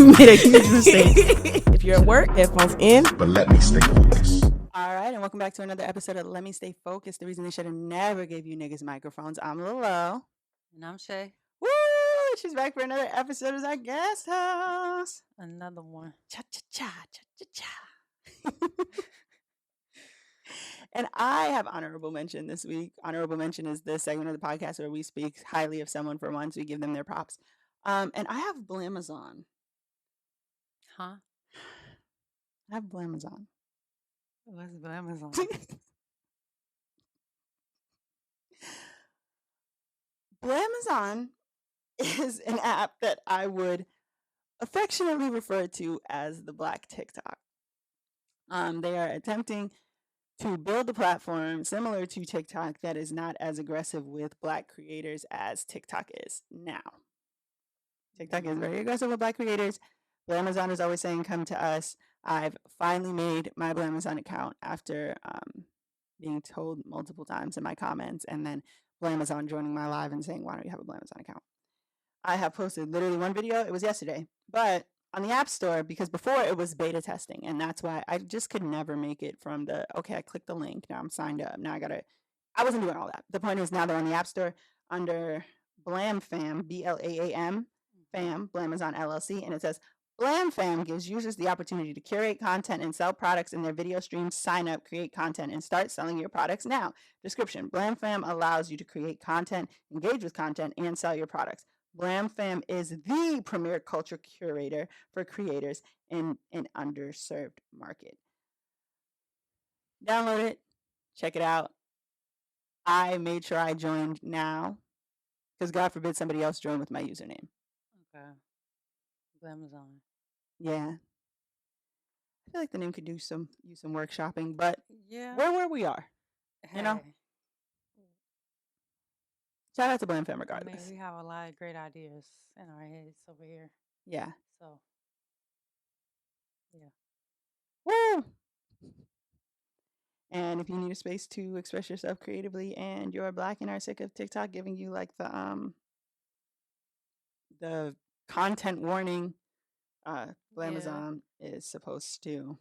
You made a huge mistake. If you're at work, headphones in. But let me stay focused. All right, and welcome back to another episode of Let Me Stay Focused. The reason they should have never gave you niggas microphones. I'm Lilo. And I'm Shae. Woo! She's back for another episode as our guest host. Another one. Cha-cha-cha, cha-cha-cha. And I have honorable mention this week. Honorable mention is the segment of the podcast where we speak highly of someone for once. We give them their props. And I have Blamazon. Huh? I have Blamazon. What's Blamazon? Blamazon is an app that I would affectionately refer to as the Black TikTok. They are attempting to build a platform similar to TikTok that is not as aggressive with Black creators as TikTok is now. TikTok is very aggressive with Black creators. Blamazon is always saying, come to us. I've finally made my Blamazon account after being told multiple times in my comments, and then Blamazon joining my live and saying, why don't you have a Blamazon account? I have posted literally one video. It was yesterday. But on the App Store, because before it was beta testing, and that's why I just could never make it from the, okay, I clicked the link. Now I'm signed up. Now I wasn't doing all that. The point is now they're on the App Store under Blam Fam, BLAAM, Fam, Blamazon LLC, and it says, Blam Fam gives users the opportunity to curate content and sell products in their video streams. Sign up, create content, and start selling your products now. Description: Blam Fam allows you to create content, engage with content, and sell your products. Blam Fam is the premier culture curator for creators in an underserved market. Download it, check it out. I made sure I joined now because God forbid somebody else join with my username. Okay. Blamazon. Yeah. I feel like the name could use some workshopping, but yeah, we're where we are. Hey. You know? Shout out to Blam Fam regardless. I mean, we have a lot of great ideas in our heads over here. Yeah. So, yeah. Woo! And if you need a space to express yourself creatively and you're Black and are sick of TikTok giving you like the content warning, Blamazon is supposed to,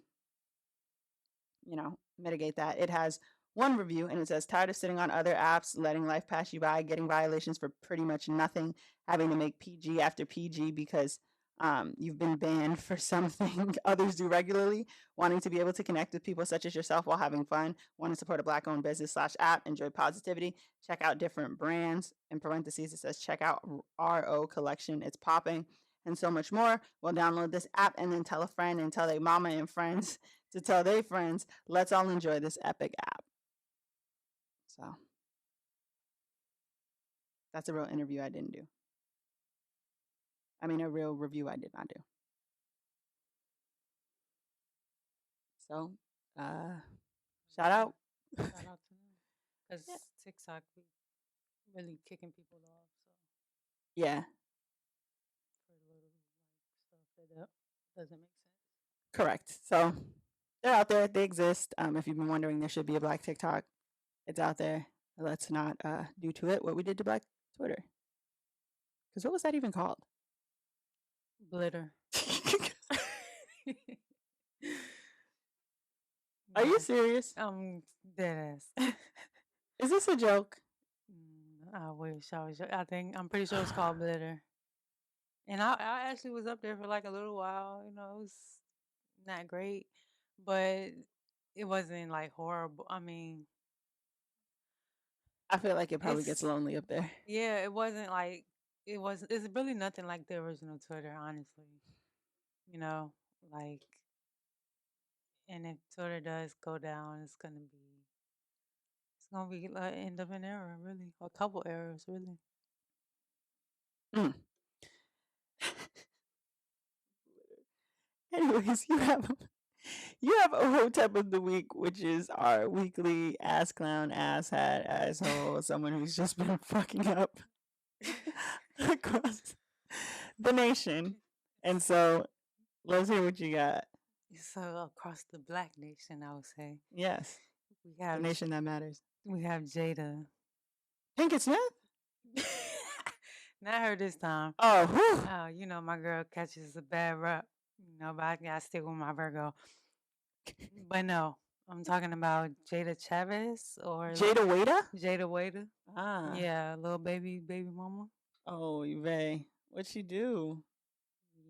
mitigate that. It has one review and it says, tired of sitting on other apps, letting life pass you by, getting violations for pretty much nothing, having to make PG after PG because you've been banned for something others do regularly, wanting to be able to connect with people such as yourself while having fun, want to support a Black-owned business /app, enjoy positivity, check out different brands. In parentheses, it says, check out RO Collection. It's popping. And so much more. Well, download this app and then tell a friend and tell their mama and friends to tell their friends. Let's all enjoy this epic app. So that's a real interview I didn't do. I mean, a real review I did not do. So, shout out. Shout out to them. Because TikTok be really kicking people off. So Yeah. for little stuff that doesn't make sense. Correct. So they're out there. They exist. If you've been wondering, there should be a Black TikTok. It's out there. Let's not do to it what we did to Black Twitter. Because what was that even called? Blitter. Are you serious? Dead ass. Is this a joke? I wish I was. I'm pretty sure it's called Blitter. And I actually was up there for like a little while. It was not great, but it wasn't like horrible. I mean, I feel like it probably gets lonely up there. Yeah, it wasn't like it's really nothing like the original Twitter, honestly. Like, and if Twitter does go down, it's gonna be like end of an era, really, or a couple eras, really. Anyways, you have a hotep of the week, which is our weekly ass clown, ass hat, asshole, someone who's just been fucking up across the nation. And so let's hear what you got. So across the Black nation, I would say. Yes. We have the nation that matters. We have Jayda. Pinkett Smith? Not her this time. Oh, whew. You know, my girl catches a bad rep. You know, but I gotta stick with my Virgo. But no, I'm talking about Jada Chavez or Jayda Wayda? Jayda Wayda. Ah. Yeah, little baby mama. Oh, Yve. What'd she do?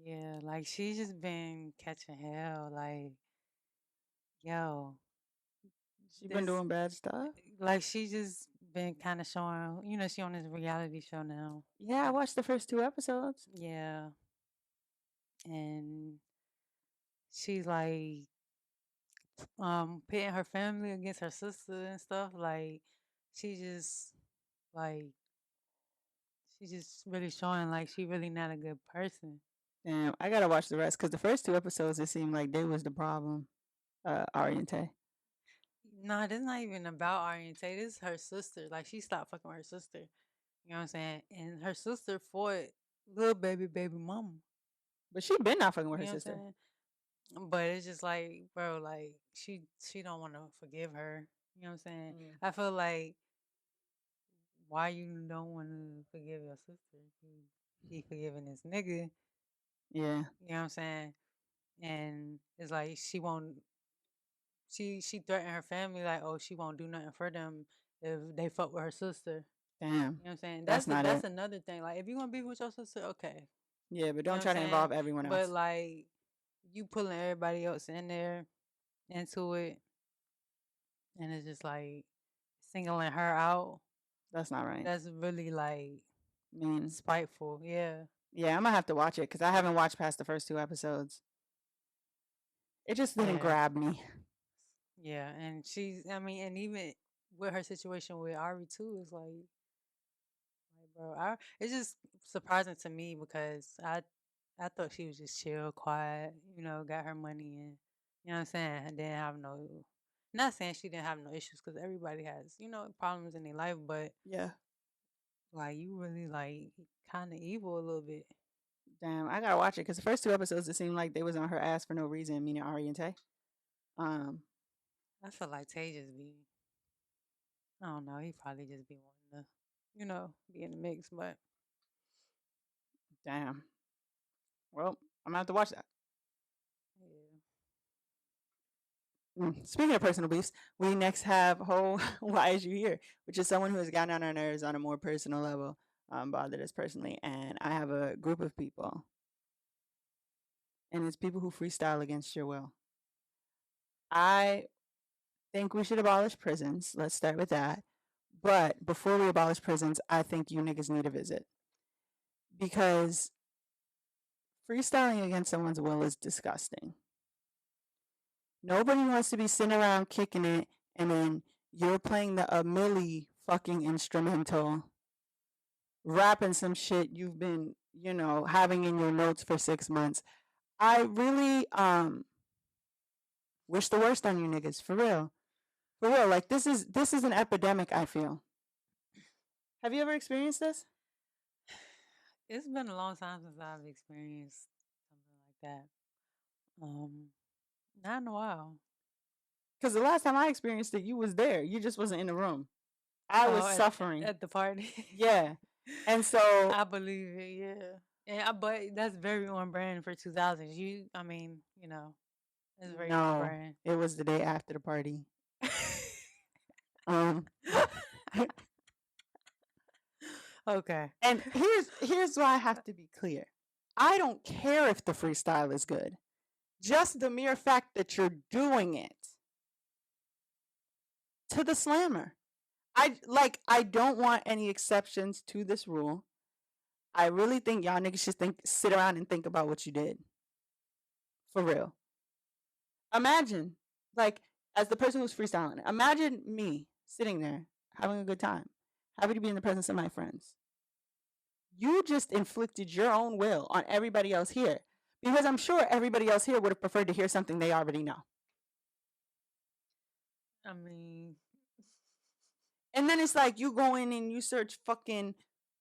Yeah, like she's just been catching hell. Like, yo, She been this, doing bad stuff? like, she just been kind of showing. You know, she on this reality show now. Yeah, I watched the first 2 episodes. Yeah, and she's like, pitting her family against her sister and stuff. Like, she just, like, she's just really showing like she really not a good person. Damn, I gotta watch the rest because the first 2 episodes, it seemed like they was the problem. Oriente. Nah, this not even about Orientate. This is her sister. Like, she stopped fucking with her sister. You know what I'm saying? And her sister fought little baby mama. But she been not fucking with You her know what I'm sister. saying? But it's just like, bro, like she don't want to forgive her. You know what I'm saying? Mm. I feel like why you don't want to forgive your sister? You be forgiving this nigga. Yeah, You know what I'm saying? And it's like she won't. She threatened her family like, oh, she won't do nothing for them if they fuck with her sister. damn. You know what I'm saying? That's not That's it. another thing. Like, if you gonna be with your sister, okay. Yeah, but You know don't what I'm try to saying? involve everyone But else. like, you pulling everybody else in there into it, and it's just like singling her out. That's not right. That's really like Mean. spiteful. Yeah. Yeah, I'm gonna have to watch it because I haven't watched past the first 2 episodes. It just didn't Yeah. grab me. Yeah. And she's, I mean, and even with her situation with Ari too, is like, bro, it's just surprising to me because I thought she was just chill, quiet, you know, got her money and you know what I'm saying, and didn't have no. Not saying she didn't have no issues because everybody has, you know, problems in their life, but Yeah. like you really like kind of evil a little bit. Damn, I gotta watch it because the first 2 episodes, it seemed like they was on her ass for no reason, meaning Oriente. I feel like Tay just be, I don't know, he probably just be wanting to, you know, be in the mix, but Damn. Well, I'm gonna have to watch that. yeah. Speaking of personal beefs, we next have whole Why Is You Here, which is someone who has gotten on our nerves on a more personal level, bothered us personally. And I have a group of people, and it's people who freestyle against your will. I think we should abolish prisons. Let's start with that. But before we abolish prisons, I think you niggas need a visit. Because freestyling against someone's will is disgusting. Nobody wants to be sitting around kicking it and then you're playing the a milli fucking instrumental, rapping some shit you've been, you know, having in your notes for 6 months. I really wish the worst on you niggas, for real. For real. Like this is an epidemic, I feel. Have you ever experienced this? It's been a long time since I've experienced something like that. Not in a while. Because the last time I experienced it, you was there. You just wasn't in the room. I was suffering. At the party. Yeah. And so I believe it, yeah. And but that's very on brand for 2000s. I mean, you know, it's very on no, brand. it was the day after the party. um Okay. And here's why I have to be clear. I don't care if the freestyle is good. Just the mere fact that you're doing it to the slammer. I don't want any exceptions to this rule. I really think y'all niggas should sit around and think about what you did. For real. Imagine, like, as the person who's freestyling, imagine me sitting there having a good time, happy to be in the presence of my friends. You just inflicted your own will on everybody else here because I'm sure everybody else here would have preferred to hear something they already know. I mean, And then it's like you go in and you search fucking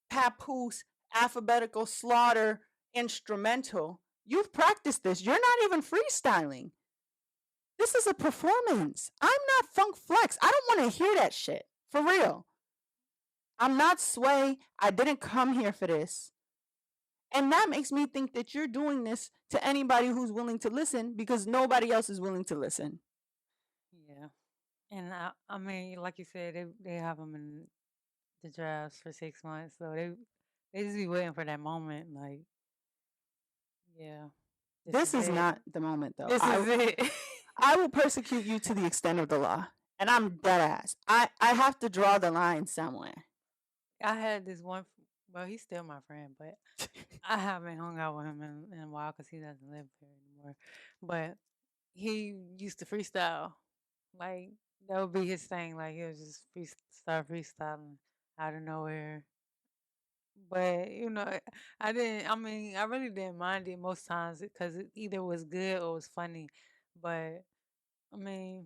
Papoose alphabetical slaughter instrumental. You've practiced this. You're not even freestyling. This is a performance. I'm not Funk Flex. I don't want to hear that shit. For real. I'm not Sway. I didn't come here for this. And that makes me think that you're doing this to anybody who's willing to listen because nobody else is willing to listen. Yeah. And I mean, like you said, they have them in the drafts for 6 months, so they just be waiting for that moment. Like, yeah, this This is is it. not the moment, though. This is it. I will persecute you to the extent of the law. And I'm dead ass. I have to draw the line somewhere. I had this one. Well, he's still my friend, but I haven't hung out with him in a while because he doesn't live here anymore. But he used to freestyle. Like that would be his thing. Like he would just start freestyling out of nowhere. But I didn't. I mean, I really didn't mind it most times because it either was good or was funny. But I mean,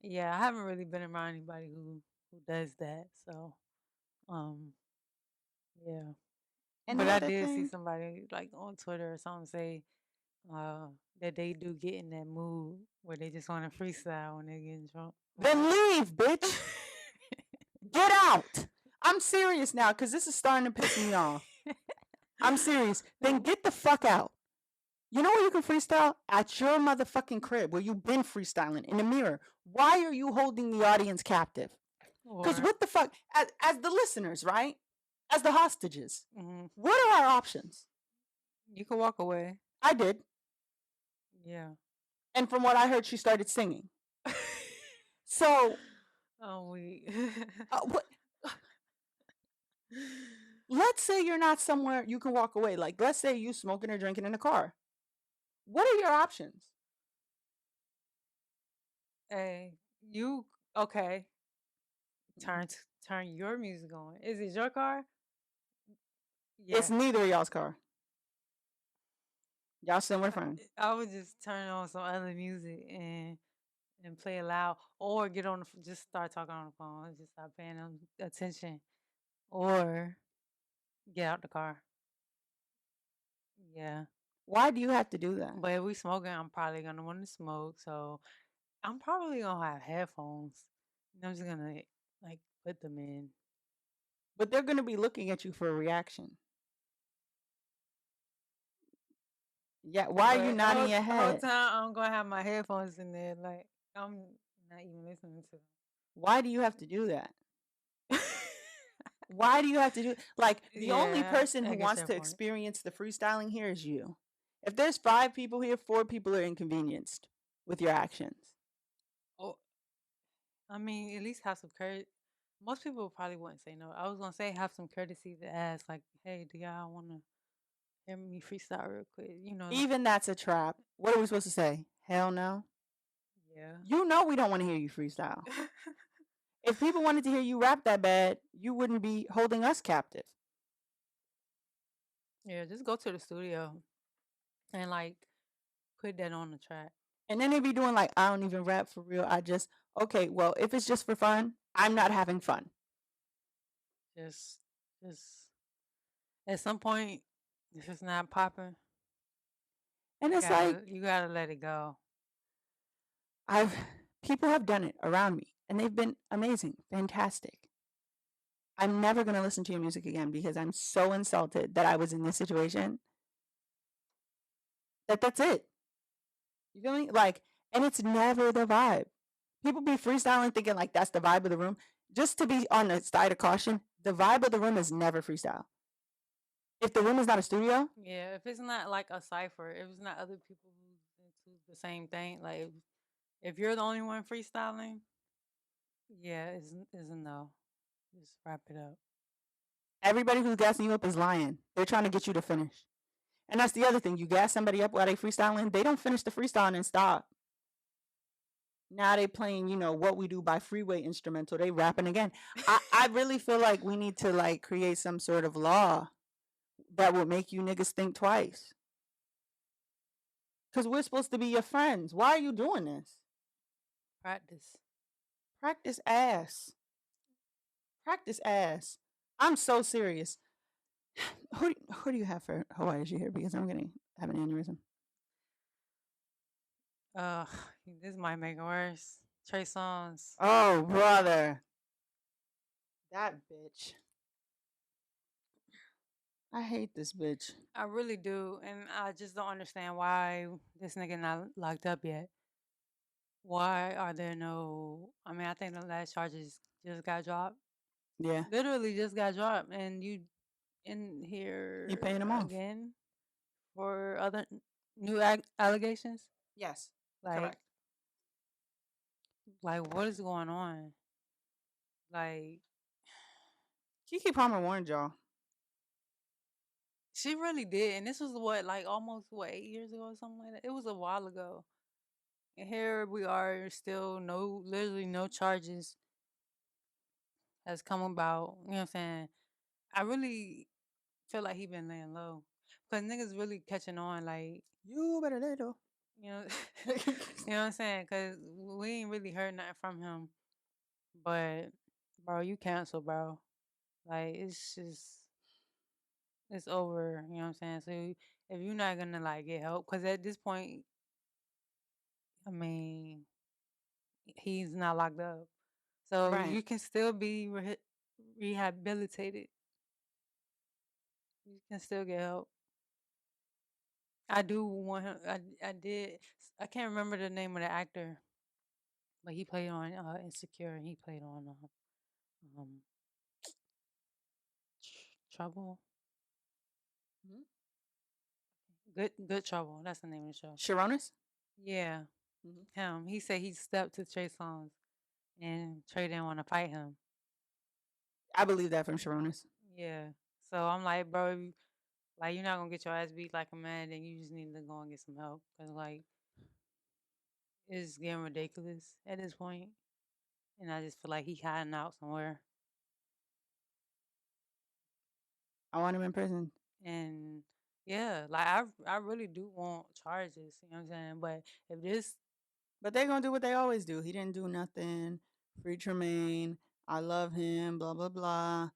yeah, I haven't really been around anybody who does that. So, um, yeah. And But the I other did see thing, somebody like on Twitter or something say that they do get in that mood where they just want to freestyle when they get drunk. then leave, bitch. Get out. I'm serious now because this is starting to piss me off. I'm serious. Then get the fuck out. You know where you can freestyle? At your motherfucking crib where you've been freestyling in the mirror. Why are you holding the audience captive? Because Or what the fuck? As the listeners, right? As the hostages, mhm, what are our options? you can walk away. I did. Yeah. And from what I heard, she started singing. So, Oh, we. what? Let's say you're not somewhere you can walk away. Like, let's say you smoking or drinking in a car. What are your options? Hey, you okay? Turn your music on. Is it your car? It's Yeah. neither of y'all's car. Y'all still with friends. I would just turn on some other music and play it loud, or get on just start talking on the phone and just start paying them attention, or get out the car. Yeah. Why do you have to do that? But if we smoking, I'm probably gonna want to smoke, so I'm probably gonna have headphones. And I'm just gonna like put them in. But they're going to be looking at you for a reaction. Yeah, why are you But nodding your whole head? time I'm gonna have my headphones in there, like I'm not even listening to Why do you have to do that? them. Why do you have to do like the only Yeah, person I who guess wants your to point. experience the freestyling here is you. If there's 5 people here, 4 people are inconvenienced with your actions. Oh, I mean, at least have some courtesy. Most people probably wouldn't say no. I was gonna say have some courtesy to ask, like, "Hey, do y'all want to hear me freestyle real quick?" Even that's a trap. What are we supposed to say? Hell no. Yeah. You know we don't want to hear you freestyle. If people wanted to hear you rap that bad, you wouldn't be holding us captive. Yeah, just go to the studio and like put that on the track. And then they'd be doing like, I don't even rap for real. Okay, well, if it's just for fun, I'm not having fun. Just, just at some point, if it's not popping, And it's like, you gotta let it go. I've people have done it around me and they've been amazing, fantastic. I'm never going to listen to your music again because I'm so insulted that I was in this situation. That's it. You feel me? Like, and it's never the vibe. People be freestyling thinking like that's the vibe of the room. Just to be on the side of caution, the vibe of the room is never freestyle. If the room is not a studio, Yeah, if it's not like a cipher, if it's not other people who's into the same thing, like if you're the only one freestyling, yeah, it's a no. Just wrap it up. everybody who's gassing you up is lying. They're trying to get you to finish. And that's the other thing. You gas somebody up while they freestyling, they don't finish the freestyle and stop. Now they playing, What We Do by Freeway instrumental. They rapping again. I really feel like we need to like create some sort of law that would make you niggas think twice. Cause we're supposed to be your friends. Why are you doing this? Practice. Practice ass. Practice ass. I'm so serious. Who do you have for Hawaii this year? Because I'm gonna have an aneurysm. Uh, this might make it worse. Trey Songz. Oh brother. That bitch. I hate this bitch. I really do, and I just don't understand why this nigga not locked up yet. Why are there no? I mean, I think the last charges just got dropped. Yeah, Literally just got dropped, and you in he paying here him off. again for other new allegations. Yes, Like, correct. like what is going on? Like, Kiki Palmer warned y'all. she really did, and this was what, like, almost what 8 years ago or something like that. It was a while ago, and here we are, still literally no charges has come about. You know what I'm saying? I really feel like he been laying low because niggas really catching on. Like, You better let go. you know, you know what I'm saying? Because we ain't really heard nothing from him. But, bro, you cancel, bro. Like, it's just, it's over. You know what I'm saying? So if you're not gonna like get help, because at this point, I mean, he's not locked up, so Right. you can still be rehabilitated. You can still get help. I do want him. I did. I can't remember the name of the actor, but he played on Insecure, and he played on um Trouble. Mhm. Good Trouble. That's the name of the show. Sharonis? Yeah, Mhm. him. He said he stepped to Trey Songz, and Trey didn't want to fight him. I believe that from Sharonis. Yeah. So I'm like, bro, like you're not gonna get your ass beat like a man, then you just need to go and get some help, cause like it's getting ridiculous at this point, and I just feel like he hiding out somewhere. I want him in prison. And yeah, like I really do want charges, you know what I'm saying? But if this But they gonna do what they always do. He didn't do nothing. Free Tremaine. I love him. Blah blah blah.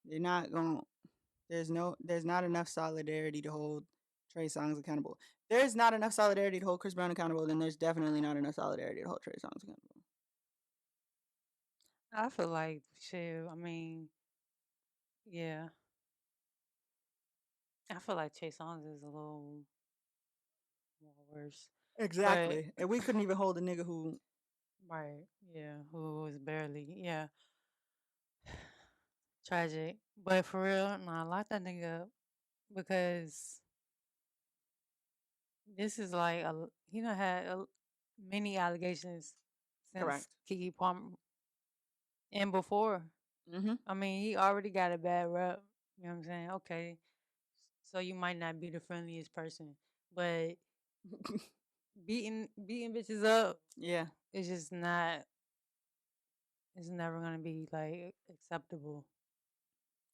They're not gonna. There's not enough solidarity to hold Trey Songz accountable. There's not enough solidarity to hold Chris Brown accountable. Then there's definitely not enough solidarity to hold Trey Songz accountable. I feel like shit, I mean, yeah. I feel like Chase Songz is a little more worse. But Exactly. And we couldn't even hold a nigga who. right, yeah, who was barely, yeah, tragic. But for real, nah, lock that nigga up because this is like he done had many allegations since Correct. Kiki Palmer and before. Mm-hmm. I mean, he already got a bad rep. You know what I'm saying? Okay, so you might not be the friendliest person, but beating bitches up Yeah. is just not. It's never gonna be like acceptable.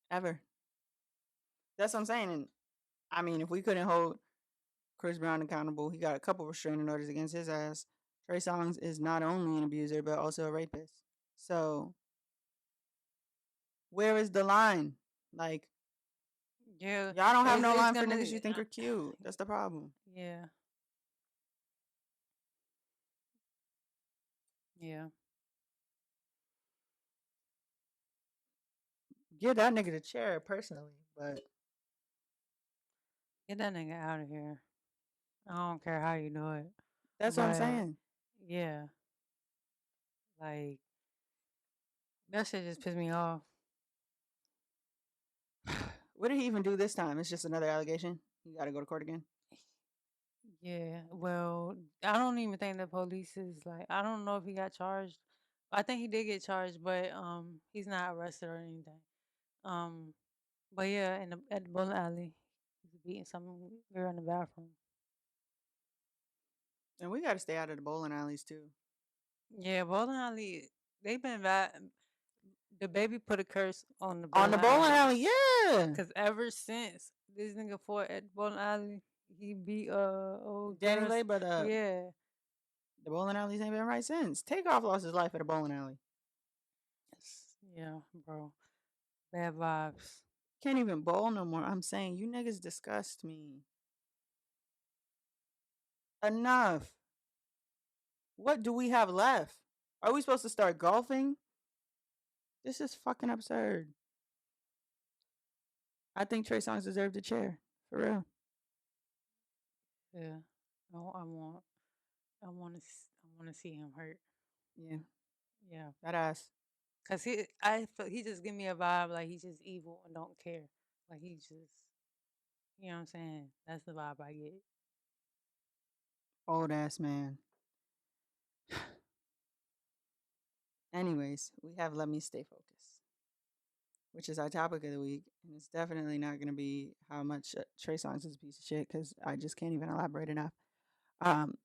Ever. That's what I'm saying. And I mean, if we couldn't hold Chris Brown accountable, he got a couple restraining orders against his ass. Trey Songz is not only an abuser but also a rapist. So where is the line? Like, Yeah, y'all don't have no it's line for gonna. niggas you think are cute. That's the problem. Yeah, yeah. Give that nigga the chair personally, but Get that nigga out of here. I don't care how you do it, that's what I'm but saying. yeah, like that shit just pissed me off. What did he even do this time? It's just another allegation. He got to go to court again. Yeah, well, I don't even think the police is like. I don't know if he got charged. I think he did get charged, but he's not arrested or anything. Um, but yeah, at the bowling alley, he's beating some girl in the bathroom. And we got to stay out of the bowling alleys too. Yeah, bowling alley. They've been bad. The baby put a curse on the On the bowling bowling alley. alley, yeah. Cause ever since this nigga fought at bowling alley, he beat old Danny girls. Lay brother up. Yeah. The bowling alleys ain't been right since. Takeoff lost his life at a bowling alley. Yeah, bro. Bad vibes. Can't even bowl no more. I'm saying you niggas disgust me. Enough. What do we have left? Are we supposed to start golfing? This is fucking absurd. I think Trey Songz deserved a chair. For real. Yeah. I want. I want to see him hurt. Yeah. Yeah. That ass. Cause he just give me a vibe like he's just evil and don't care. Like he just, you know what I'm saying? That's the vibe I get. Old ass man. Anyways, we have Let Me Stay Focused, which is our topic of the week. And it's definitely not going to be how much Trey Songz is a piece of shit because I just can't even elaborate enough.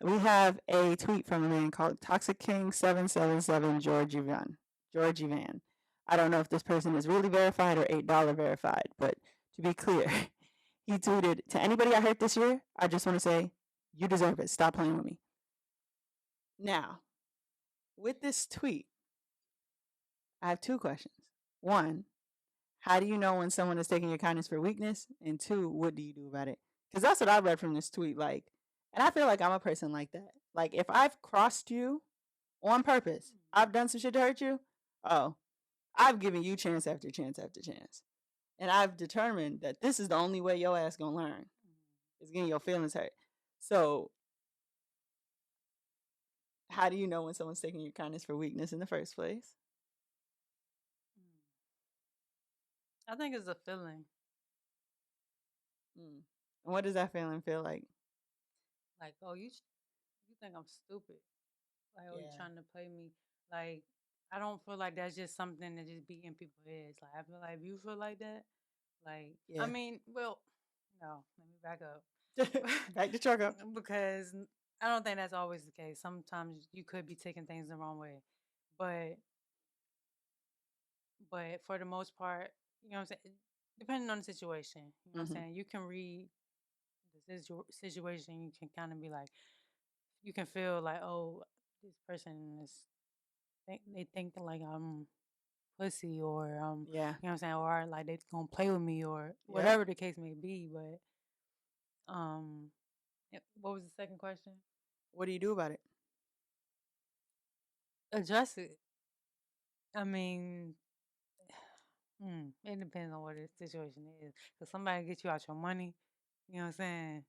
We have a tweet from a man called Toxic King 777 George Ivan. George Ivan. I don't know if this person is really verified or $8 verified, but to be clear, he tweeted, to anybody I hurt this year, I just want to say, you deserve it. Stop playing with me. Now, with this tweet, I have two questions. One, how do you know when someone is taking your kindness for weakness? And two, what do you do about it? Because that's what I read from this tweet. Like, and I feel like I'm a person like that. Like, if I've crossed you on purpose, I've done some shit to hurt you. Oh, I've given you chance after chance after chance. And I've determined that this is the only way your ass gonna learn is getting your feelings hurt. So, how do you know when someone's taking your kindness for weakness in the first place? I think it's a feeling. And what does that feeling feel like? Like, oh, you think I'm stupid? Like, oh, you Yeah. trying to play me? Like, I don't feel like that's just something that just be in people's heads. Like, I feel like if you feel like that, like, I Yeah. mean, well, no, let me back up. Back the truck up. Because I don't think that's always the case. Sometimes you could be taking things the wrong way, but for the most part, you know what I'm saying. Depending on the situation, you know what I'm saying. You can read the situation. You can kind of be like, you can feel like, oh, this person is they think like I'm pussy or Yeah. you know what I'm saying, or like they gonna play with me or Yeah. whatever the case may be. But what was the second question? What do you do about it? Address it. I mean, it depends on what the situation is. Cause somebody get you out your money, you know what I'm saying?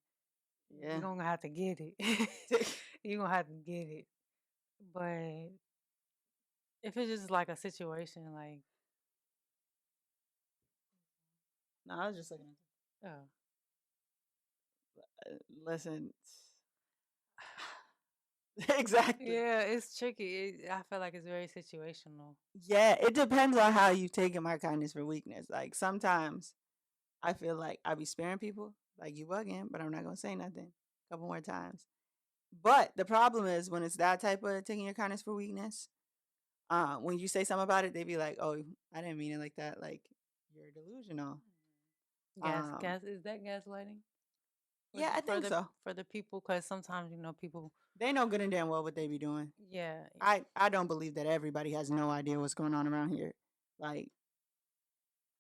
You're Yeah. gonna have to get it. You're gonna have to get it. But if it's just like a situation like No, I was just looking oh listen. Exactly. yeah, it's tricky. I feel like it's very situational. Yeah, it depends on how you taking my kindness for weakness. Like sometimes I feel like I be sparing people, like you bugging, but I'm not gonna say nothing. A couple more times. But the problem is when it's that type of taking your kindness for weakness, when you say something about it, they be like, "Oh, I didn't mean it like that." Like you're delusional. Gas is that gaslighting? Yeah, I think so. For the people, because sometimes people. They know good and damn well what they be doing. Yeah, I don't believe that everybody has no idea what's going on around here. Like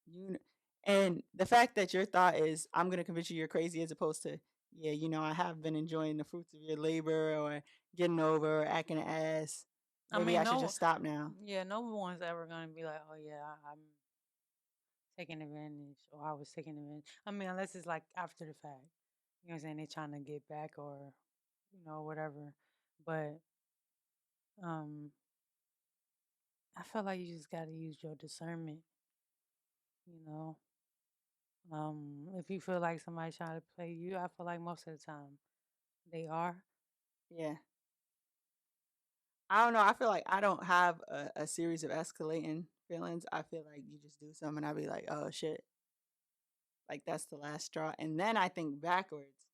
you, and the fact that your thought is I'm gonna convince you you're crazy as opposed to yeah, I have been enjoying the fruits of your labor or getting over or acting an ass. I Maybe mean, I should just stop now. yeah, no one's ever gonna be like, oh yeah, I'm taking advantage or I was taking advantage. I mean, unless it's like after the fact, you know what I'm saying? They're trying to get back or whatever. But um, I feel like you just got to use your discernment. You know, if you feel like somebody's trying to play you, I feel like most of the time they are. Yeah. I don't know. I feel like I don't have a series of escalating feelings. I feel like you just do something and I'll be like, oh shit. Like that's the last straw. And then I think backwards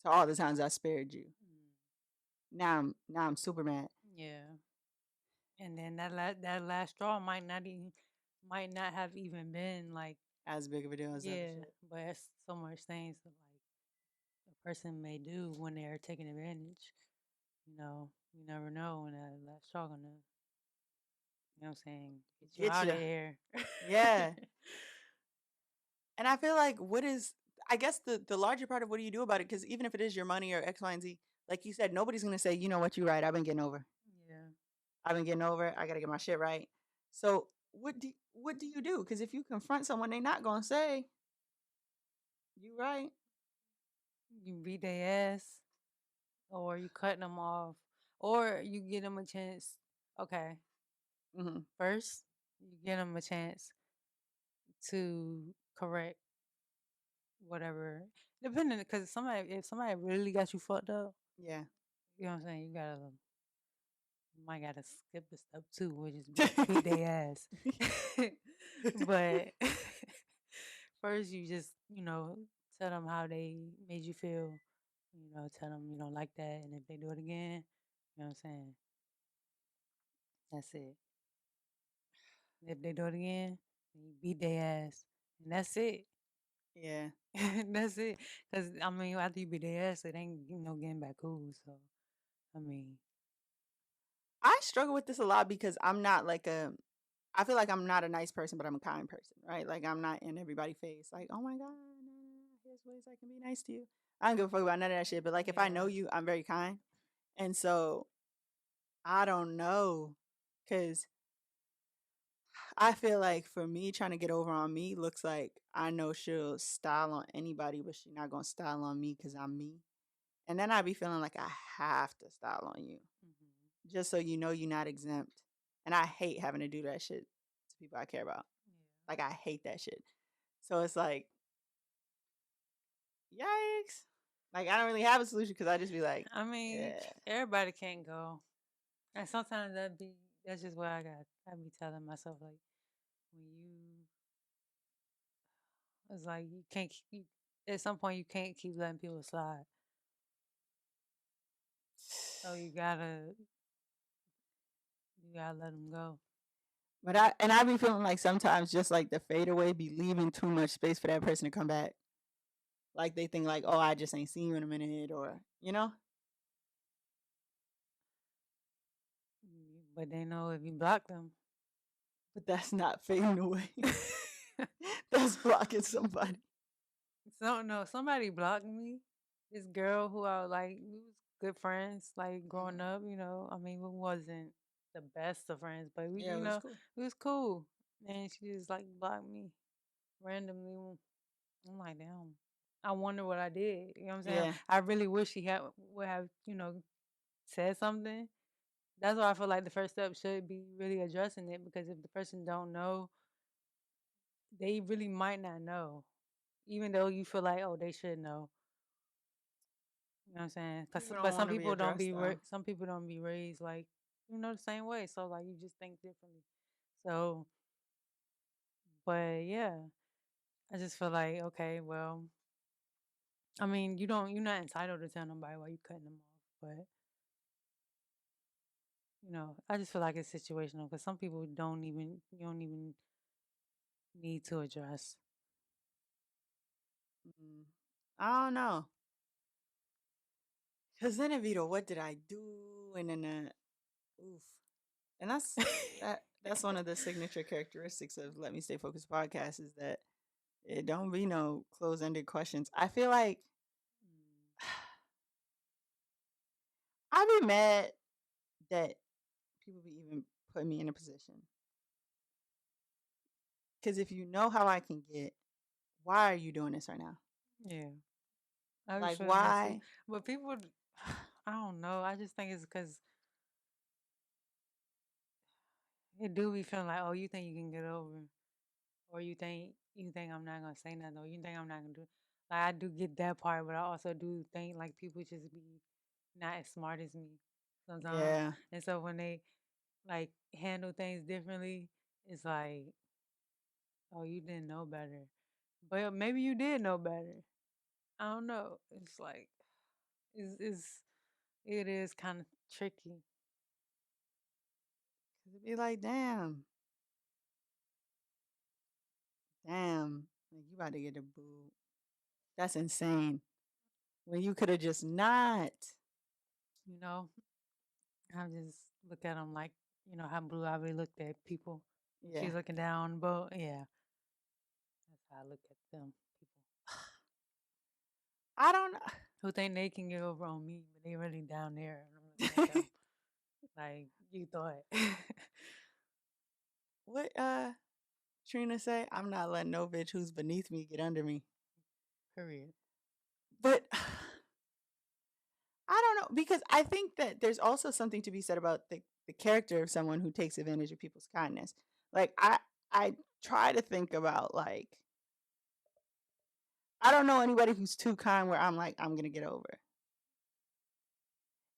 to all the times I spared you. Now I'm super mad. Yeah. And then that last straw might not have even been like As big of a deal as other yeah, shit. but it's so much things that like a person may do when they're taking advantage. You never know when that last straw gonna what I'm saying, get you Get out of you. here. Yeah. And I feel like what is I guess the larger part of what do you do about it? Because even if it is your money or X, Y, and Z, like you said, nobody's gonna say, you know what, you're right. I've been getting over. Yeah. I've been getting over. I gotta get my shit right. So what do you do? Because if you confront someone, they not gonna say you right. You beat their ass, or you cutting them off, or you give them a chance. Okay, Hmm. first you give them a chance to correct whatever, depending, because if somebody really got you fucked up, Yeah. you know what I'm saying, you might gotta skip the step two, which is beat their ass. But first, you just tell them how they made you feel. Tell them you don't like that, and if they do it again, you know what I'm saying. That's it. If they do it again, then you beat their ass, and that's it. Yeah. That's it. Cause I mean, after you beat their ass, it ain't getting back cool. So I mean, I struggle with this a lot because I'm not like a I feel like I'm not a nice person, but I'm a kind person, right? Like I'm not in everybody's face, like, oh my God, here's ways I can be nice to you. I don't give a fuck about none of that shit. But like if I know yeah. you, I'm very kind. And so I don't know. Cause I feel like for me trying to get over on me looks like I know she'll style on anybody, but she's not gonna style on me because I'm me. And then I be feeling like I have to style on you. Mhm. Just so you know you're not exempt. And I hate having to do that shit to people I care about. Yeah. Like I hate that shit. So it's like, yikes. Like I don't really have a solution because I just be like, I mean, yeah. everybody can't go, and sometimes that's just what I be telling myself, like, when it's like you can't at some point you can't keep letting people slide, so you gotta let them go. But I be feeling like sometimes just like the fadeaway be leaving too much space for that person to come back. Like they think like, oh, I just ain't seen you in a minute, or you know. But they know if you block them. But that's not fading away. That's blocking somebody. So no, somebody blocked me. This girl who I like, we was good friends, like growing Mhm. up. I mean, we wasn't the best of friends, but we, Yeah, it was cool. we was cool. And she just like blocked me randomly. I'm like, damn. I wonder what I did. You know what I'm saying? Yeah. I really wish she would have, said something. That's why I feel like the first step should be really addressing it, because if the person don't know, they really might not know, even though you feel like, oh, they should know. You know what I'm saying? People But don't want to be addressed though. some people don't be raised like the same way. So like you just think differently. So, but yeah, I just feel like, okay, well, I mean, you're not entitled to tell nobody why you cutting them off, but I just feel like it's situational because some people you don't even need to address. Mm. I don't know. Cause then it be the what did I do? And then oof. And that's one of the signature characteristics of Let Me Stay Focused podcast is that it don't be no close ended questions. I feel like Mm, I be mad that people be even put me in a position. Cause if you know how I can get, why are you doing this right now? yeah, I was Like feeling that too. why? But people, I don't know. I just think it's because it do be feeling like, oh, you think you can get over, or you think I'm not gonna say nothing, or you think I'm not gonna do. Like I do get that part, but I also do think like people just be not as smart as me sometimes, Yeah. and so when they like handle things differently, it's like, oh, you didn't know better, but maybe you did know better. I don't know. It's like it is kind of tricky. Cause it be like, damn. Like you about to get a boo. That's insane. When you could have just not. You know, I just look at them like how Blue Ivy looked at people. Yeah. She's looking down on the boat. Yeah, that's how I look at them people I don't know. who think they can get over on me, but they really down there, and I'm looking at them like you thought. what Trina say? I'm not letting no bitch who's beneath me get under me. Period. But I don't know, because I think that there's also something to be said about the character of someone who takes advantage of people's kindness. Like I try to think about, like, I don't know anybody who's too kind where I'm like, I'm gonna get over.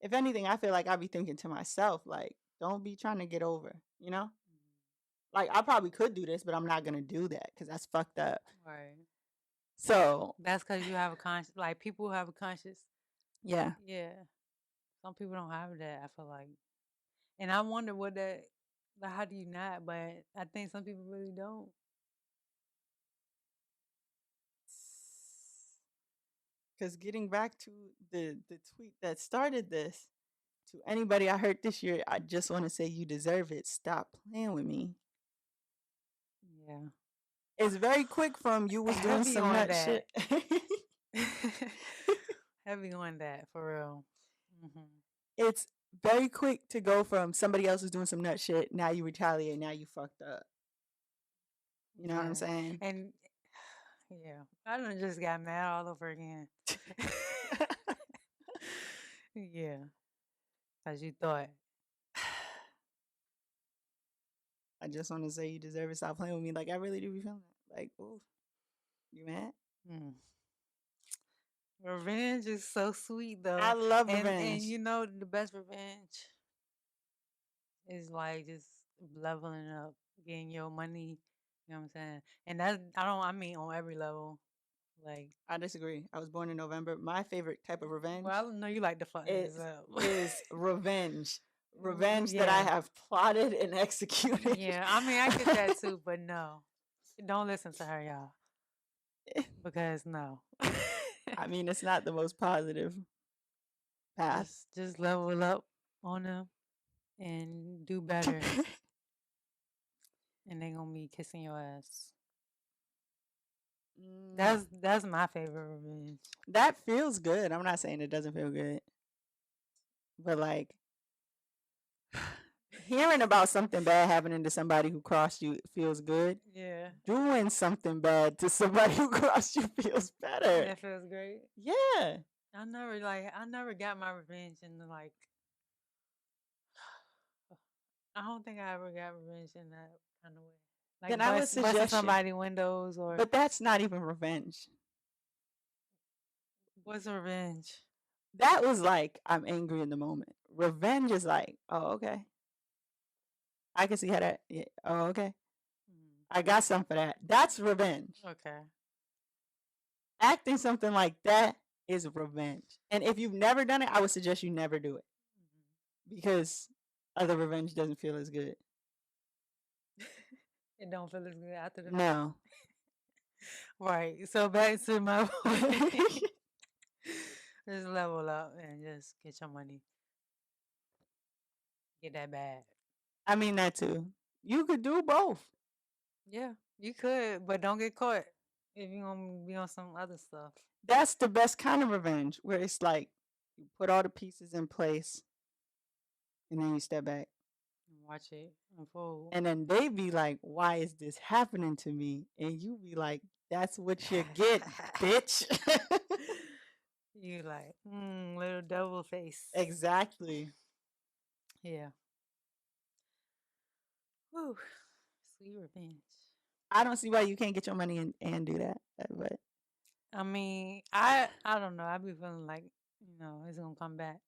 If anything, I feel like I'd be thinking to myself, like, don't be trying to get over, you know? Like, I probably could do this, but I'm not gonna do that because that's fucked up. Right. So That's because you have a conscience. Like people who have a conscience. yeah. Yeah. Some people don't have that. I feel like, and I wonder what that. Like, how do you not? But I think some people really don't. Because getting back to the tweet that started this, to anybody I hurt this year, I just want to say you deserve it. Stop playing with me. Yeah. It's very quick from you was doing Heavy some on nut that. shit. Heavy on that for real. It's very quick to go from somebody else is doing some nut shit. Now you retaliate. Now you fucked up. You know what I'm saying? And yeah, I done just got mad all over again. Yeah, as you thought. I just want to say you deserve it. Stop playing with me. Like, I really do be feeling that. Like, ooh, you mad? Revenge is so sweet though. I love And revenge. you know the best revenge is like just leveling up, getting your money. You know what I'm saying? And that's I mean on every level. Like I disagree. I was born in November. My favorite type of revenge. Well, I know you like to fuck niggas up. is revenge. Revenge that I have plotted and executed. Yeah, I mean I get that too, but no. Don't listen to her, y'all. Because no. I mean, it's not the most positive path. Just level up on them and do better. And they gonna be kissing your ass. That's my favorite revenge. That feels good. I'm not saying it doesn't feel good. But like hearing about something bad happening to somebody who crossed you feels good. Yeah. Doing something bad to somebody who crossed you feels better. That feels great. Yeah. I never got my revenge in the like I don't think I ever got revenge in that kind of way. Like then I would busting suggest somebody's windows or But that's not even revenge. What's revenge? That was like I'm angry in the moment. Revenge is like, oh, okay. I can see how that. Yeah, oh, okay. I got something for that. That's revenge. Okay. Acting something like that is revenge. And if you've never done it, I would suggest you never do it. Because other revenge doesn't feel as good. It don't feel as good after the No. Right. So back to my point. Just level up and just get your money. Get that bag. I mean that too. You could do both. Yeah, you could, but don't get caught if you're gonna be on some other stuff. That's the best kind of revenge, where it's like you put all the pieces in place and then you step back. Watch it unfold. And then they be like, why is this happening to me? And you be like, that's what you get, bitch. You like, little devil face. Exactly. Yeah. Whew. Sweet revenge. I don't see why you can't get your money and do that. But I mean, I don't know. I be feeling like, it's gonna come back.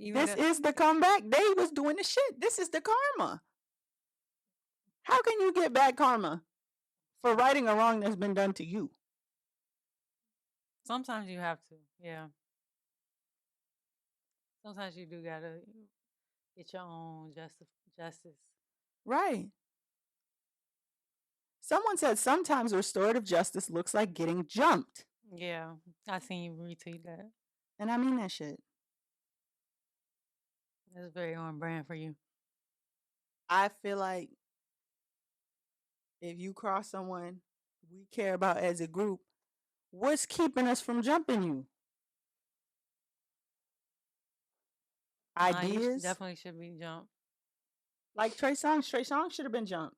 this is the comeback. They was doing the shit. This is the karma. How can you get back karma for righting a wrong that's been done to you? Sometimes you have to, yeah. Sometimes you do gotta get your own justice. Right. Someone said sometimes restorative justice looks like getting jumped. Yeah, I seen you retweet that. And I mean that shit. That's very on brand for you. I feel like if you cross someone we care about as a group, what's keeping us from jumping you? Ideas? You definitely should be jumped. Like Trey Songz. Trey Songz should have been jumped.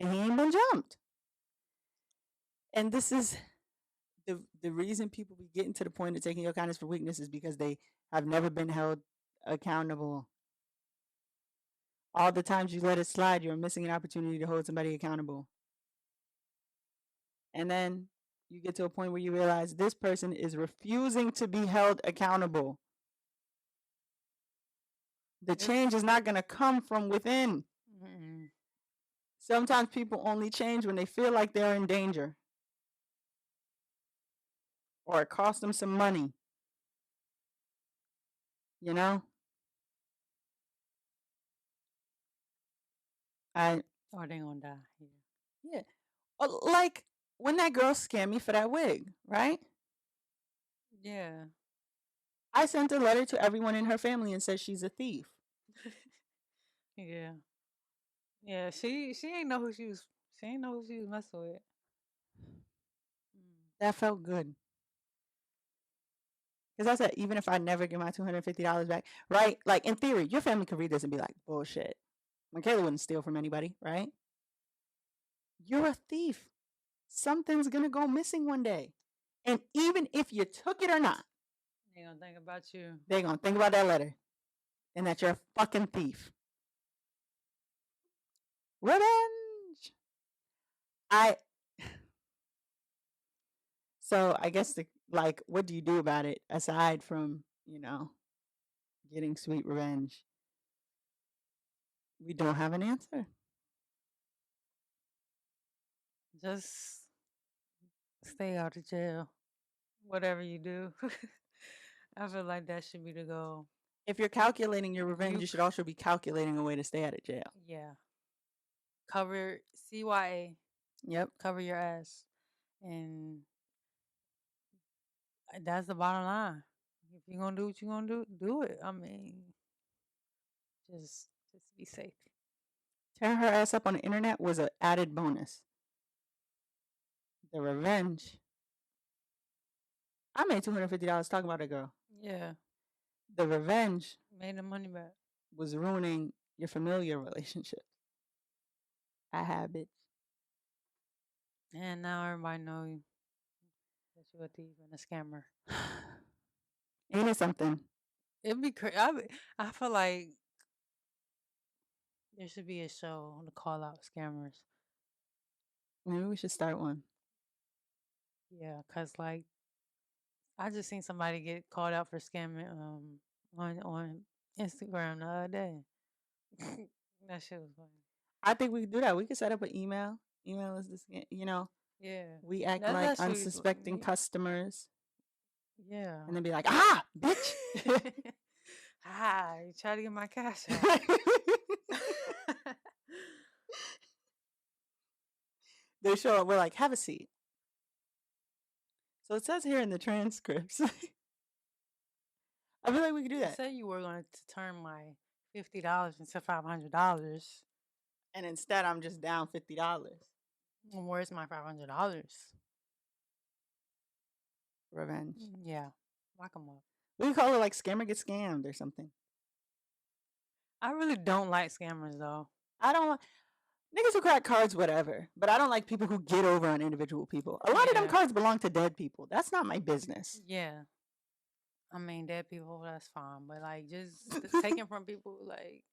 and he ain't been jumped. And this is the reason people be getting to the point of taking your kindness for weakness is because they have never been held accountable. All the times you let it slide, you're missing an opportunity to hold somebody accountable. And then you get to a point where you realize this person is refusing to be held accountable. The change is not going to come from within. Mm-mm. Sometimes people only change when they feel like they're in danger or it costs them some money. You know? Or they gonna die. Yeah. Yeah. Like when that girl scammed me for that wig, right? Yeah. I sent a letter to everyone in her family and said she's a thief. Yeah. Yeah. She ain't know who she was. She ain't know who she was messing with. That felt good. Because I said, even if I never get my $250 back, right? Like in theory, your family could read this and be like, bullshit. Michaela wouldn't steal from anybody, right? You're a thief. Something's going to go missing one day. And even if you took it or not, They gonna think about you. they're going to think about that letter and that you're a fucking thief. Revenge. So I guess what do you do about it aside from, getting sweet revenge? We don't have an answer. Just stay out of jail. Whatever you do. I feel like that should be the goal. If you're calculating your revenge, you should also be calculating a way to stay out of jail. Yeah. Cover CYA. Yep. Cover your ass. And that's the bottom line. If you're gonna do what you're gonna do it. I mean, just be safe. Tearing her ass up on the internet was an added bonus. The revenge. I made $250 talking about a girl. Yeah. The revenge Made the money back. was ruining your familiar relationship. I have it. And now everybody know you. That you're a thief and a scammer. Ain't it something? It'd be crazy. I feel like there should be a show to call out scammers. Maybe we should start one. Yeah, cause like I just seen somebody get called out for scamming on Instagram the other day. That shit was funny. I think we could do that. We could set up an email. Email us this, Yeah. we act That's like actually unsuspecting customers. Yeah. And then be like, ah, bitch. Hi, try to get my cash out. They show up, we're like, have a seat. So it says here in the transcripts. I feel like we could do You that. said you were going to turn my $50 into $500. And instead, I'm just down $50. Where's my $500? Revenge. Yeah. Lock them up. We could call it like scammer get scammed or something. I really don't like scammers though. I don't. Niggas who crack cards, whatever. But I don't like people who get over on individual people. A lot of them cards belong to dead people. That's not my business. Yeah. I mean, dead people, that's fine. But like, just taking from people like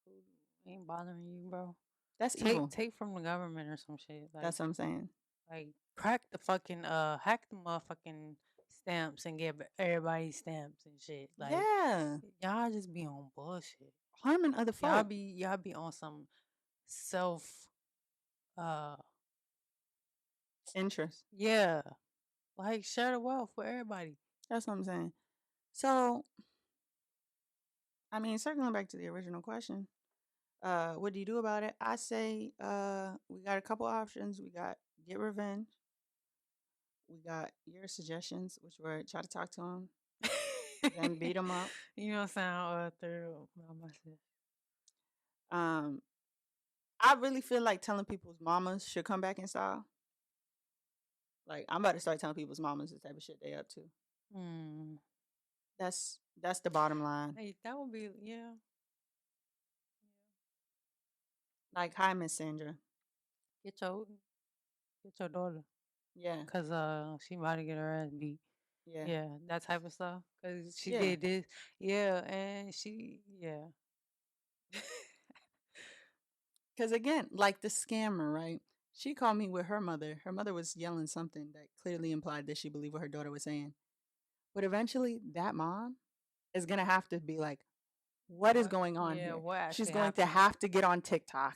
who ain't bothering you, bro. That's evil. Take from the government or some shit. Like, that's what I'm saying. Like, crack the fucking hack the motherfucking stamps and get everybody stamps and shit. Like, yeah, y'all just be on bullshit. Harming other folk. Y'all be on some self interest. Yeah. Like, share the wealth with everybody. That's what I'm saying. So, I mean, circling back to the original question, what do you do about it? I say we got a couple options. We got get revenge. We got your suggestions, which were try to talk to him, then beat him up. You don't sound thorough about myself. I really feel like telling people's mamas should come back in style. Like, I'm about to start telling people's mamas the type of shit they up to. That's the bottom line. Hey, that would be, yeah. Like, hi, Miss Sandra. Get your daughter, Yeah, cause she about to get her ass beat. yeah, Yeah, that type of stuff. Cause she yeah. did this. Yeah, and yeah. Because again, like the scammer, right? She called me with her mother. Her mother was yelling something that clearly implied that she believed what her daughter was saying. But eventually, that mom is going to have to be like, what is What? going on Yeah, here? what She's actually going to happened? have to get on TikTok.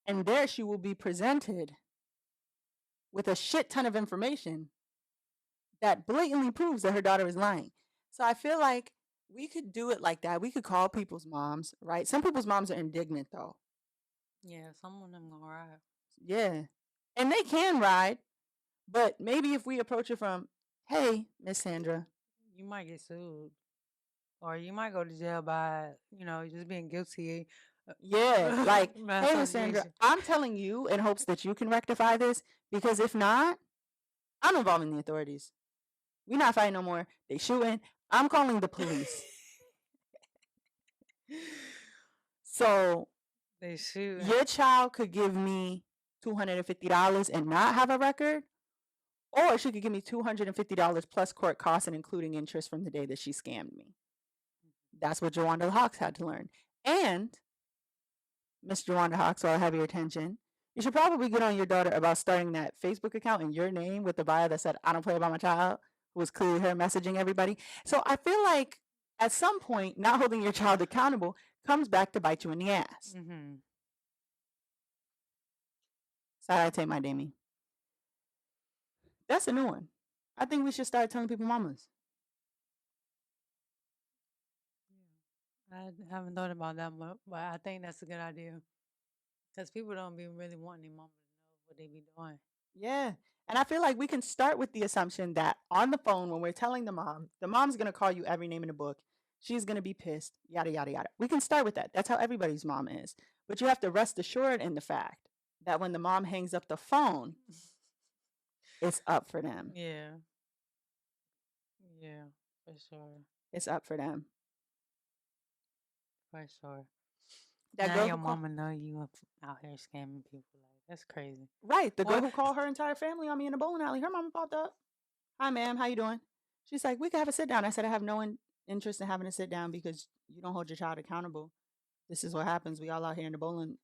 And there she will be presented with a shit ton of information that blatantly proves that her daughter is lying. So I feel like we could do it like that. We could call people's moms, right? Some people's moms are indignant though. Yeah, some of them gonna ride. Yeah. And they can ride, but maybe if we approach it from, hey, Miss Sandra. You might get sued, or you might go to jail by just being guilty. Yeah, like, By hey, Miss Sandra, association. I'm telling you in hopes that you can rectify this because if not, I'm involving the authorities. We're not fighting no more. They shooting. I'm calling the police. So They shoot. your child could give me $250 and not have a record, or she could give me $250 plus court costs and including interest from the day that she scammed me. That's what Jawanda Hawks had to learn. And Miss Jawanda Hawks, so I'll have your attention. You should probably get on your daughter about starting that Facebook account in your name with the bio that said, I don't play about my child, who was clearly her messaging everybody. So I feel like at some point, not holding your child accountable comes back to bite you in the ass. Mm-hmm. Sorry, I take my Damie. That's a new one. I think we should start telling people mamas. I haven't thought about that much, but I think that's a good idea because people don't be really wanting their mama to know what they be doing. Yeah. And I feel like we can start with the assumption that on the phone, when we're telling the mom's going to call you every name in the book. She's going to be pissed, yada, yada, yada. We can start with that. That's how everybody's mom is. But you have to rest assured in the fact that when the mom hangs up the phone, it's up for them. Yeah. Yeah, for sure. It's up for them. For sure. That Now girl your who called, mama know you out here scamming people. Like, that's crazy. right, the girl What? who called her entire family on me in the bowling alley, her mama popped up. Hi, ma'am, how you doing? She's like, we could have a sit down. I said, I have no interest in having a sit down because you don't hold your child accountable. This is what happens. We all out here in the bowling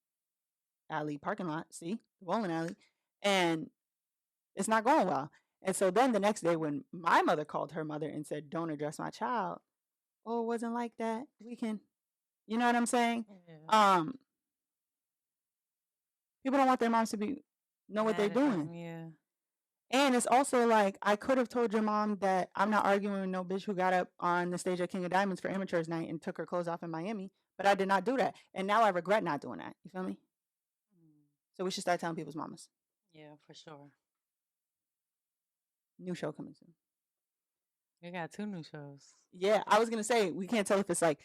alley parking lot. See, the bowling alley, and it's not going well. And so then the next day, when my mother called her mother and said, "Don't address my child," oh, it wasn't like that. We can, you know what I'm saying? Yeah. People don't want their moms to know what they're Mad at them. doing. Yeah. And it's also like I could have told your mom that I'm not arguing with no bitch who got up on the stage at King of Diamonds for Amateurs Night and took her clothes off in Miami, but I did not do that, and now I regret not doing that. You feel me? So we should start telling people's mamas. Yeah, for sure. New show coming soon. We got 2 new shows. Yeah, I was gonna say we can't tell if it's like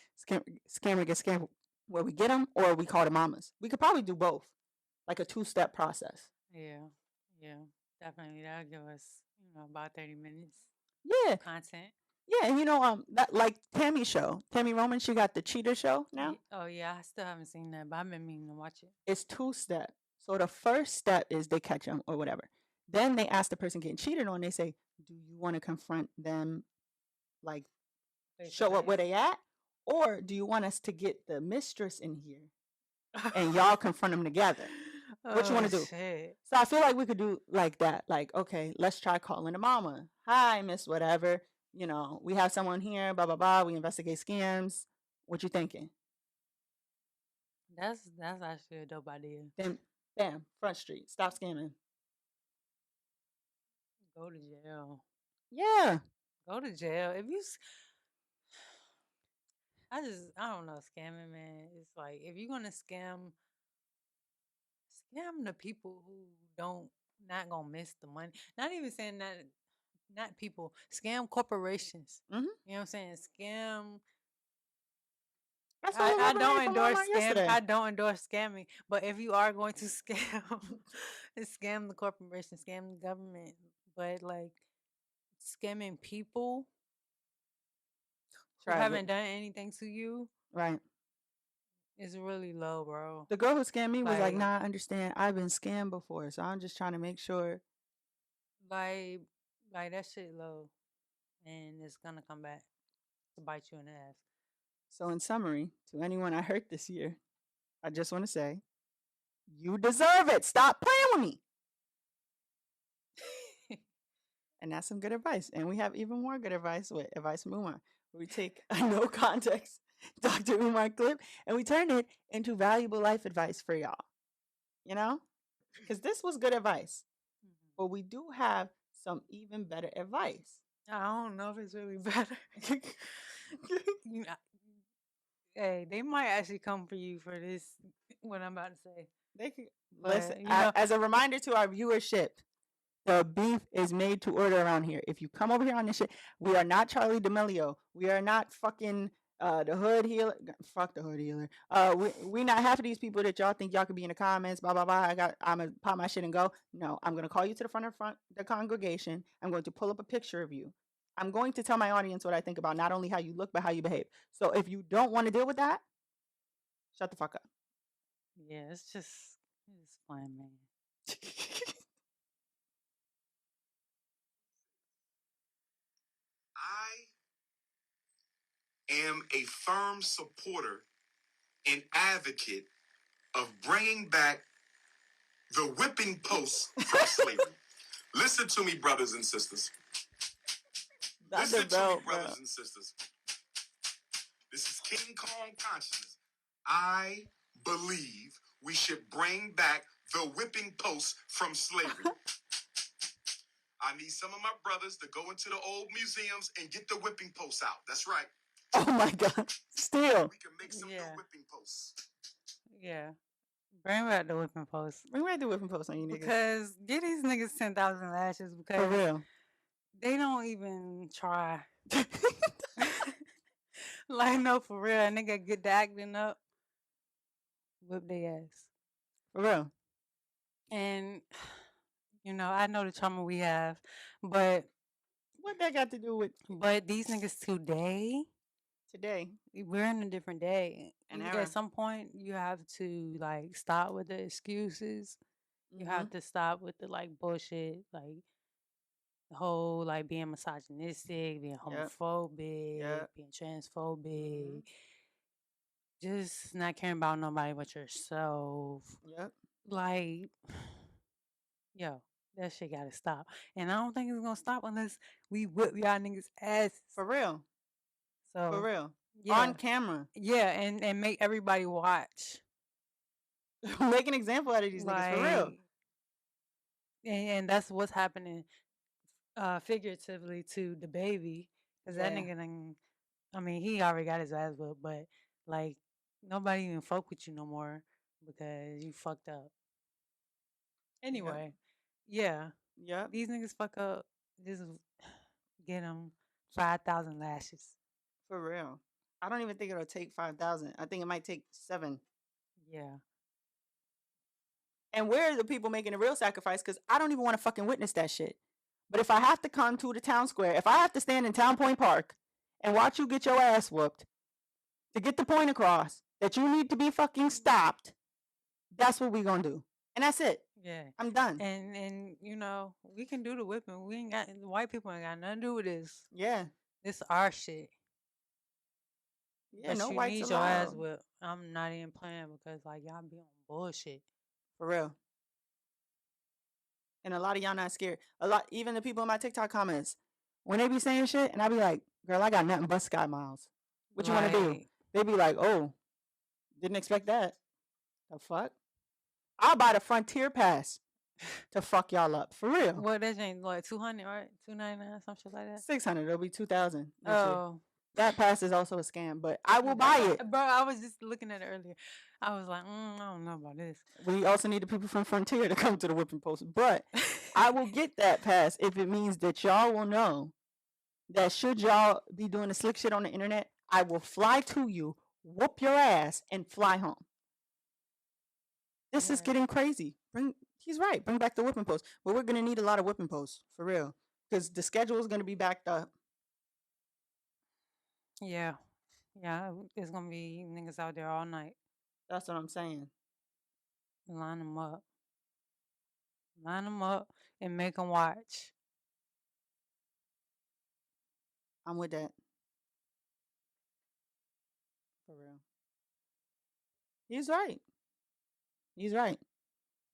scammer gets scammed where we get them or we call the mamas. We could probably do both, like a 2-step process. Yeah. Yeah. Definitely. That'll give us, about 30 minutes Yeah, content. yeah, and that like Tammy show, Tammy Roman, she got the cheater show now. Oh, yeah. I still haven't seen that, but I've been meaning to watch it. It's 2-step. So the first step is they catch them or whatever. Then they ask the person getting cheated on. They say, "Do you want to confront them, like show up where they at, or do you want us to get the mistress in here and y'all confront them together? What you want to do?" Shit. So I feel like we could do like that. Like, okay, let's try calling the mama. Hi, Miss Whatever. We have someone here. Blah blah blah. We investigate scams. What you thinking? That's actually a dope idea. Then, bam, front street. Stop scamming. Go to jail. Yeah. Go to jail. If you I don't know, scamming, man. It's like if you're gonna scam the people who not gonna miss the money. Not even saying that not people, scam corporations. Mm-hmm. You know what I'm saying? Scam. I saw a rubber don't from endorse Walmart scam. yesterday. I don't endorse scamming. But if you are going to scam the corporation, scam the government, but like scamming people who Try it. haven't done anything to you, Right. It's really low, bro. The girl who scammed me was like, Like, "Nah, I understand. I've been scammed before, so I'm just trying to make sure." like, like that shit low, and it's gonna come back to bite you in the ass. So, in summary, to anyone I hurt this year, I just want to say, you deserve it. Stop playing with me. And that's some good advice. And we have even more good advice with Advice from Umar, where we take a no context Dr. Umar clip and we turn it into valuable life advice for y'all. You know? Because this was good advice. But we do have some even better advice. I don't know if it's really better. You know, hey, they might actually come for you for this. What I'm about to say. They could But, listen. you know, As a reminder to our viewership, the beef is made to order around here. If you come over here on this shit, we are not Charlie D'Amelio. We are not fucking the hood healer. Fuck the hood healer. We not half of these people that y'all think y'all could be in the comments. Blah blah blah. I'm gonna pop my shit and go. No, I'm gonna call you to the front of the congregation. I'm going to pull up a picture of you. I'm going to tell my audience what I think about not only how you look but how you behave. So if you don't want to deal with that, shut the fuck up. yeah, it's fun, man. I am a firm supporter and advocate of bringing back the whipping post from slavery. Listen to me, brothers and sisters. Listen to me, brothers and sisters. This is King Kong consciousness. I believe we should bring back the whipping post from slavery. I need some of my brothers to go into the old museums and get the whipping posts out. That's right. Oh my God. Still. We can make some new whipping posts. Yeah. Bring back the whipping post. Bring back the whipping post on you niggas. Because get these niggas 10,000 lashes because for real. They don't even try. Like, no, for real. A nigga get the acting up, whip their ass. For real. And, you know, I know the trauma we have, but what that got to do with? But these niggas today, we're in a different day. And at some point, you have to like stop with the excuses. You have to stop with the like bullshit, like the whole like being misogynistic, being homophobic, being transphobic. Just not caring about nobody but yourself. Yep. Like, yo, that shit gotta stop. And I don't think it's gonna stop unless we whip y'all niggas ass. For real. So for real. Yeah. On camera. Yeah, and make everybody watch. Make an example out of these niggas, for real. And that's what's happening figuratively to the baby. Because that nigga done, I mean, he already got his ass whooped, but like nobody even fuck with you no more because you fucked up. Anyway, yeah. These niggas fuck up. Just get them 5,000 lashes. For real. I don't even think it'll take 5,000. I think it might take 7. Yeah. And where are the people making a real sacrifice? Because I don't even want to fucking witness that shit. But if I have to come to the town square, if I have to stand in Town Point Park and watch you get your ass whooped to get the point across that you need to be fucking stopped, that's what we gonna do. And that's it. Yeah. I'm done. And you know, we can do the whipping. We ain't got, white people ain't got nothing to do with this. Yeah. This our shit. Yeah, but no you whites need allowed. your ass whipped. I'm not even playing because like y'all be on bullshit. For real. And a lot of y'all not scared. A lot, even the people in my TikTok comments, when they be saying shit, and I be like, girl, I got nothing but sky miles. What you want to do? They be like, oh, didn't expect that. The fuck? I'll buy the Frontier Pass to fuck y'all up. For real. Well, that ain't like 200, right? 299, some shit like that. 600. It'll be 2,000. Oh. That pass is also a scam, but I will buy it. Bro, I was just looking at it earlier. I was like, I don't know about this. We also need the people from Frontier to come to the whipping post. But I will get that pass if it means that y'all will know that should y'all be doing the slick shit on the internet, I will fly to you, whoop your ass, and fly home. This is getting crazy. He's right. Bring back the whipping post. But we're going to need a lot of whipping posts, for real. Because the schedule is going to be backed up. Yeah. Yeah, it's going to be niggas out there all night. That's what I'm saying. Line them up. Line them up and make them watch. I'm with that. For real. He's right. He's right.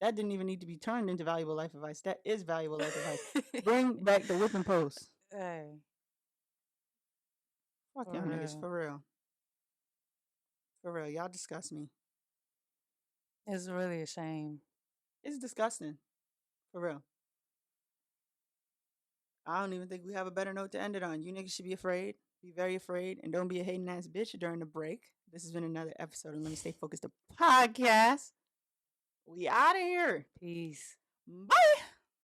That didn't even need to be turned into valuable life advice. That is valuable life advice. Bring back the whipping post. Hey. Fuck For y'all niggas, real. for real. For real. Y'all disgust me. It's really a shame. It's disgusting. For real. I don't even think we have a better note to end it on. You niggas should be afraid. Be very afraid. And don't be a hating ass bitch during the break. This has been another episode of Let Me Stay Focused, the podcast. We out of here. Peace. Bye.